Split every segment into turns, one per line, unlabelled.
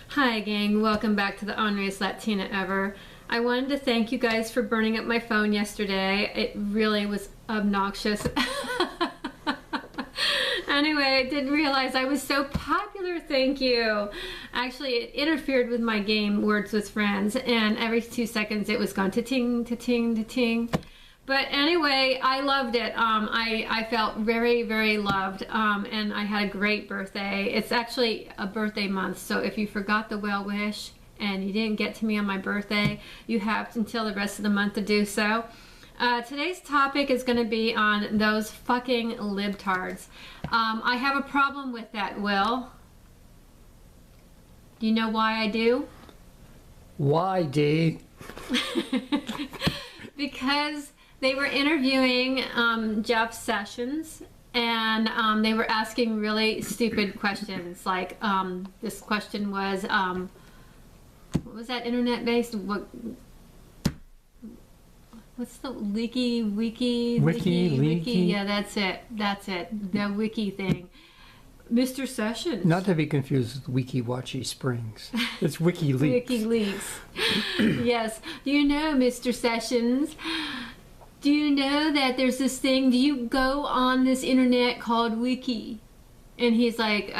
Hi gang, welcome back to the Unraised Latina Ever. I wanted to thank you guys for burning up my phone yesterday. It really was obnoxious. Anyway, I didn't realize I was so popular, thank you. Actually, it interfered with my game Words with Friends, and every 2 seconds it was going ta-ting, ta-ting, ta-ting. But anyway, I loved it. I felt very, very loved, and I had a great birthday. It's actually a birthday month, so if you forgot the well wish and you didn't get to me on my birthday, you have until the rest of the month to do so. Today's topic is going to be on those fucking libtards. I have a problem with that, Will. Do you know why I do?
Why, Dee?
Because they were interviewing Jeff Sessions, and they were asking really stupid questions. Like, this question was, what was that internet-based? What's the wiki? Yeah, that's it. That's it. The wiki thing. Mr. Sessions.
Not to be confused with Wiki Watchy Springs. It's WikiLeaks.
WikiLeaks. Yes. Do you know, Mr. Sessions? Do you know that there's this thing? Do you go on this internet called Wiki? And he's like,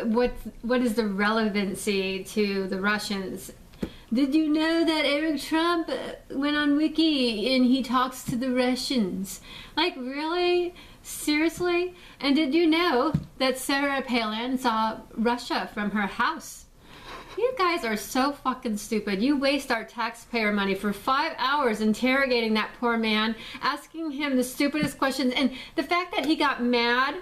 what is the relevancy to the Russians? Did you know that Eric Trump went on Wiki and he talks to the Russians? Like, really? Seriously? And did you know that Sarah Palin saw Russia from her house? You guys are so fucking stupid. You waste our taxpayer money for 5 hours interrogating that poor man, asking him the stupidest questions. And the fact that he got mad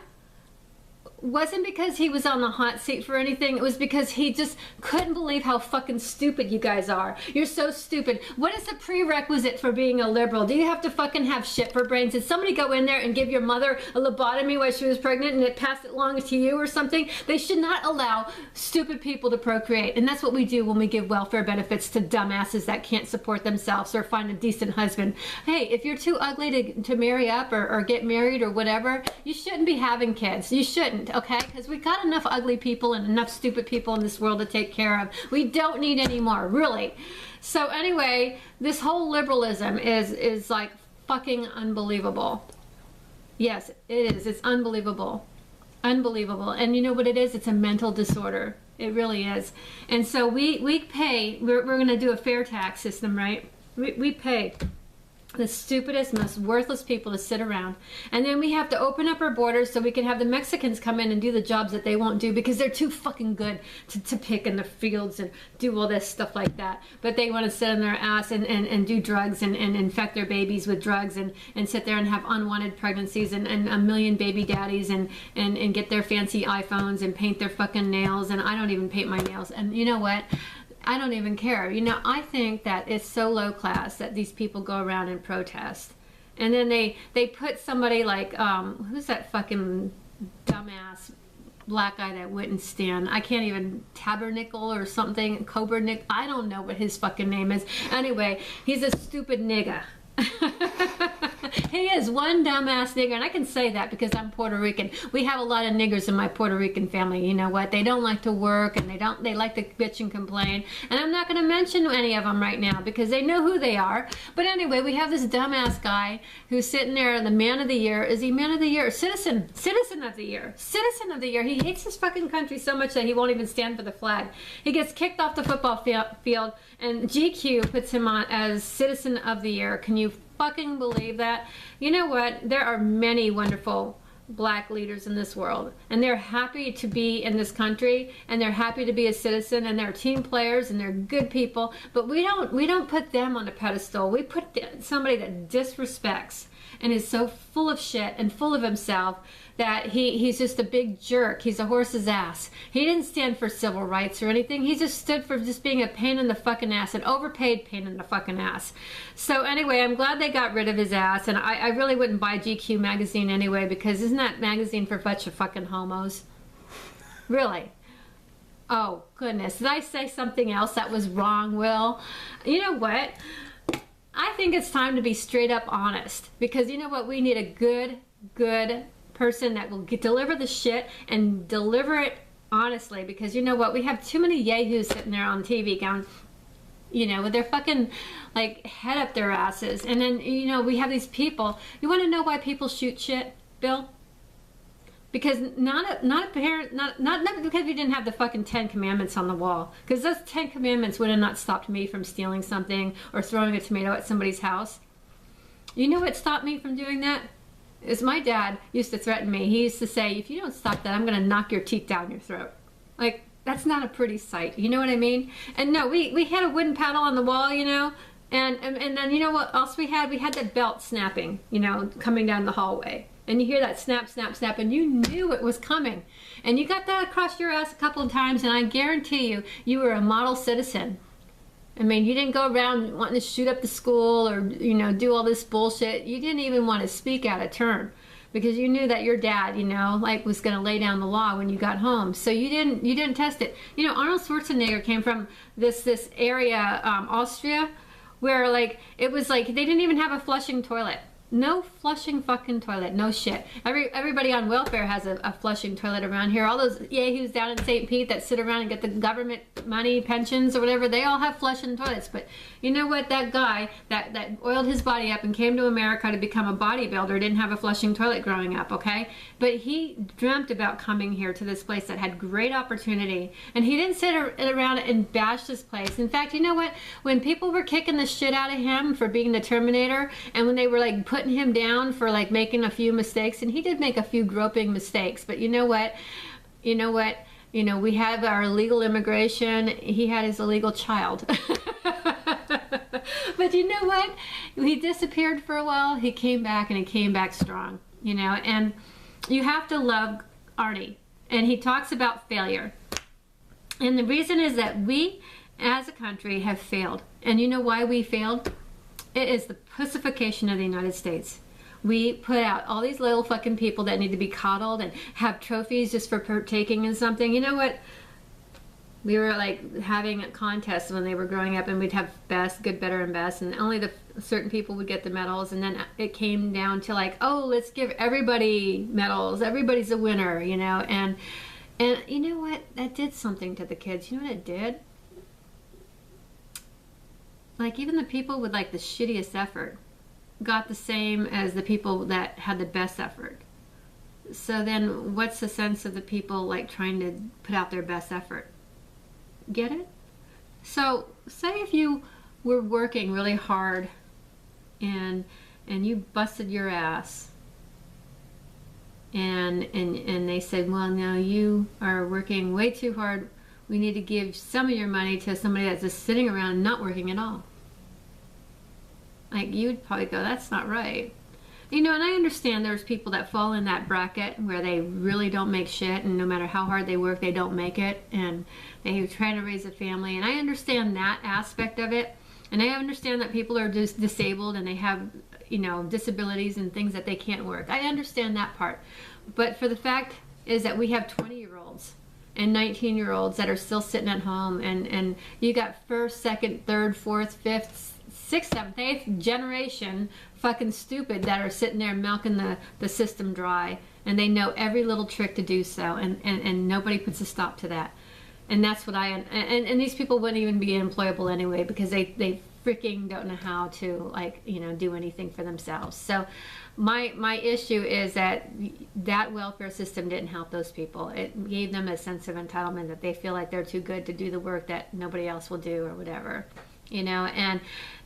wasn't because he was on the hot seat for anything. It was because he just couldn't believe how fucking stupid you guys are. You're so stupid. What is the prerequisite for being a liberal? Do you have to fucking have shit for brains? Did somebody go in there and give your mother a lobotomy while she was pregnant and it passed it along to you or something? They should not allow stupid people to procreate. And that's what we do when we give welfare benefits to dumbasses that can't support themselves or find a decent husband. Hey, if you're too ugly to marry up or get married or whatever, you shouldn't be having kids. You shouldn't. Okay, because we got enough ugly people and enough stupid people in this world to take care of. We don't need any more, really. So anyway, this whole liberalism is like fucking unbelievable. Yes, it is. It's unbelievable. Unbelievable. And you know what it is? It's a mental disorder. It really is. And so we pay, we're going to do a fair tax system, right? We pay the stupidest, most worthless people to sit around. And then we have to open up our borders so we can have the Mexicans come in and do the jobs that they won't do because they're too fucking good to pick in the fields and do all this stuff like that. But they want to sit on their ass and do drugs and infect their babies with drugs and sit there and have unwanted pregnancies and a million baby daddies and get their fancy iPhones and paint their fucking nails. And I don't even paint my nails. And you know what? I don't even care. You know, I think that it's so low class that these people go around and protest. And then they put somebody like, who's that fucking dumbass black guy that wouldn't stand? I can't even, Tabernickel or something, Cobernick, I don't know what his fucking name is. Anyway, he's a stupid nigga. He is one dumbass nigger, and I can say that because I'm Puerto Rican. We have a lot of niggers in my Puerto Rican family. You know what? They don't like to work, and they like to bitch and complain. And I'm not going to mention any of them right now because they know who they are. But anyway, we have this dumbass guy who's sitting there, the man of the year. Is he man of the year? Citizen of the year. Citizen of the year. He hates his fucking country so much that he won't even stand for the flag. He gets kicked off the football field, and GQ puts him on as Citizen of the Year. Can you fucking believe that? You know what? There are many wonderful black leaders in this world, and they're happy to be in this country, and they're happy to be a citizen, and they're team players, and they're good people. But we don't put them on a pedestal. We put somebody that disrespects and is so full of shit and full of himself that he's just a big jerk. He's a horse's ass. He didn't stand for civil rights or anything. He just stood for just being a pain in the fucking ass, an overpaid pain in the fucking ass. So anyway, I'm glad they got rid of his ass, and I really wouldn't buy GQ magazine anyway, because isn't that magazine for a bunch of fucking homos? Really? Oh, goodness. Did I say something else that was wrong, Will? You know what? I think it's time to be straight up honest, because you know what? We need a good person that will deliver the shit and deliver it honestly, because you know what? We have too many yahoos sitting there on TV going, you know, with their fucking like head up their asses. And then, you know, we have these people. You want to know why people shoot shit, Bill? Because not because we didn't have the fucking 10 Commandments on the wall. Because those 10 Commandments would have not stopped me from stealing something or throwing a tomato at somebody's house. You know what stopped me from doing that? Is my dad used to threaten me. He used to say, if you don't stop that, I'm going to knock your teeth down your throat. Like, that's not a pretty sight. You know what I mean? And no, we had a wooden paddle on the wall, you know, and then you know what else we had? We had that belt snapping, you know, coming down the hallway. And you hear that snap, snap, snap, and you knew it was coming. And you got that across your ass a couple of times, and I guarantee you, you were a model citizen. I mean, you didn't go around wanting to shoot up the school or, you know, do all this bullshit. You didn't even want to speak out of turn because you knew that your dad, you know, like was going to lay down the law when you got home. So you didn't test it. You know, Arnold Schwarzenegger came from this area, Austria, where like it was like they didn't even have a flushing toilet. No flushing fucking toilet. No shit. Everybody on welfare has a flushing toilet around here. All those yahoos down in St. Pete that sit around and get the government money, pensions or whatever, they all have flushing toilets. But you know what? That guy that oiled his body up and came to America to become a bodybuilder didn't have a flushing toilet growing up, okay? But he dreamt about coming here to this place that had great opportunity. And he didn't sit around and bash this place. In fact, you know what? When people were kicking the shit out of him for being the Terminator, and when they were like putting him down for like making a few mistakes, and he did make a few groping mistakes, but you know what, we have our illegal immigration. He had his illegal child. But you know what, he disappeared for a while. He came back, and he came back strong, you know. And you have to love Arnie, and he talks about failure, and the reason is that we as a country have failed. And you know why we failed? It is the pussification of the United States. We put out all these little fucking people that need to be coddled and have trophies just for partaking in something. You know what? We were like having a contest when they were growing up, and we'd have best, good, better, and best, and only the certain people would get the medals. And then it came down to like, oh, let's give everybody medals. Everybody's a winner, you know. And you know what? That did something to the kids. You know what it did? Like even the people with like the shittiest effort got the same as the people that had the best effort. So then what's the sense of the people like trying to put out their best effort? Get it? So say if you were working really hard and you busted your ass, and they said, well, no, you are working way too hard. We need to give some of your money to somebody that's just sitting around and not working at all. Like, you'd probably go, that's not right. You know, and I understand there's people that fall in that bracket where they really don't make shit, and no matter how hard they work, they don't make it, and they're trying to raise a family. And I understand that aspect of it. And I understand that people are just disabled and they have, you know, disabilities and things that they can't work. I understand that part. But for the fact is that we have 20-year-olds and 19-year-olds that are still sitting at home, and you got first, second, third, fourth, fifth, sixth, seventh, eighth generation fucking stupid that are sitting there milking the system dry, and they know every little trick to do so, and nobody puts a stop to that. And that's what and these people wouldn't even be employable anyway, because they freaking don't know how to, like, you know, do anything for themselves. So my issue is that welfare system didn't help those people. It gave them a sense of entitlement that they feel like they're too good to do the work that nobody else will do or whatever, you know.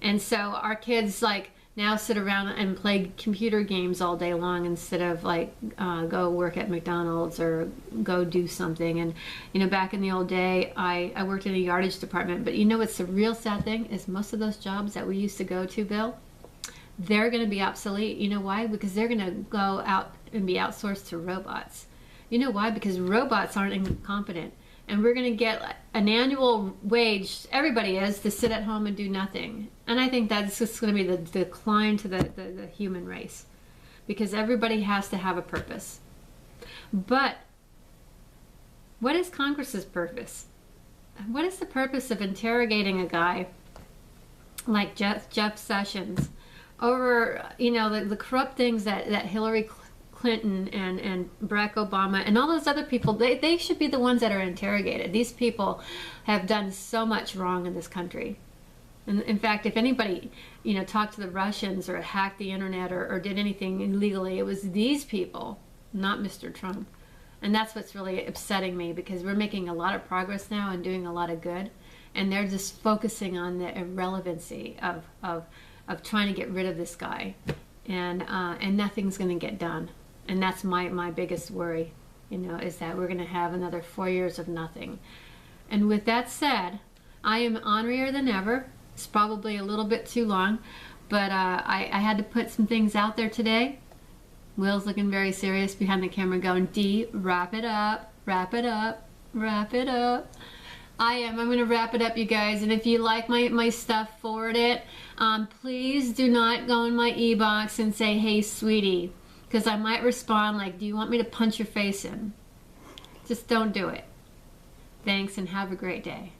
And so our kids like now sit around and play computer games all day long instead of like go work at McDonald's or go do something. And you know, back in the old day, I worked in the yardage department, but you know what's the real sad thing is most of those jobs that we used to go to, Bill, they're going to be obsolete. You know why? Because they're going to go out and be outsourced to robots. You know why? Because robots aren't incompetent. And we're going to get an annual wage, everybody is, to sit at home and do nothing. And I think that's just going to be the decline to the human race. Because everybody has to have a purpose. But what is Congress's purpose? What is the purpose of interrogating a guy like Jeff Sessions over, you know, the corrupt things that Hillary Clinton and Barack Obama and all those other people, they should be the ones that are interrogated. These people have done so much wrong in this country. And in fact, if anybody, talked to the Russians or hacked the internet or did anything illegally, it was these people, not Mr. Trump. And that's what's really upsetting me, because we're making a lot of progress now and doing a lot of good. And they're just focusing on the irrelevancy of trying to get rid of this guy. And nothing's going to get done. And that's my biggest worry, is that we're going to have another 4 years of nothing. And with that said, I am ornerier than ever. It's probably a little bit too long, but I had to put some things out there today. Will's looking very serious behind the camera going, Dee, wrap it up, wrap it up, wrap it up. I'm going to wrap it up, you guys. And if you like my stuff, forward it. Please do not go in my e-box and say, hey, sweetie, because I might respond like, do you want me to punch your face in? Just don't do it. Thanks, and have a great day.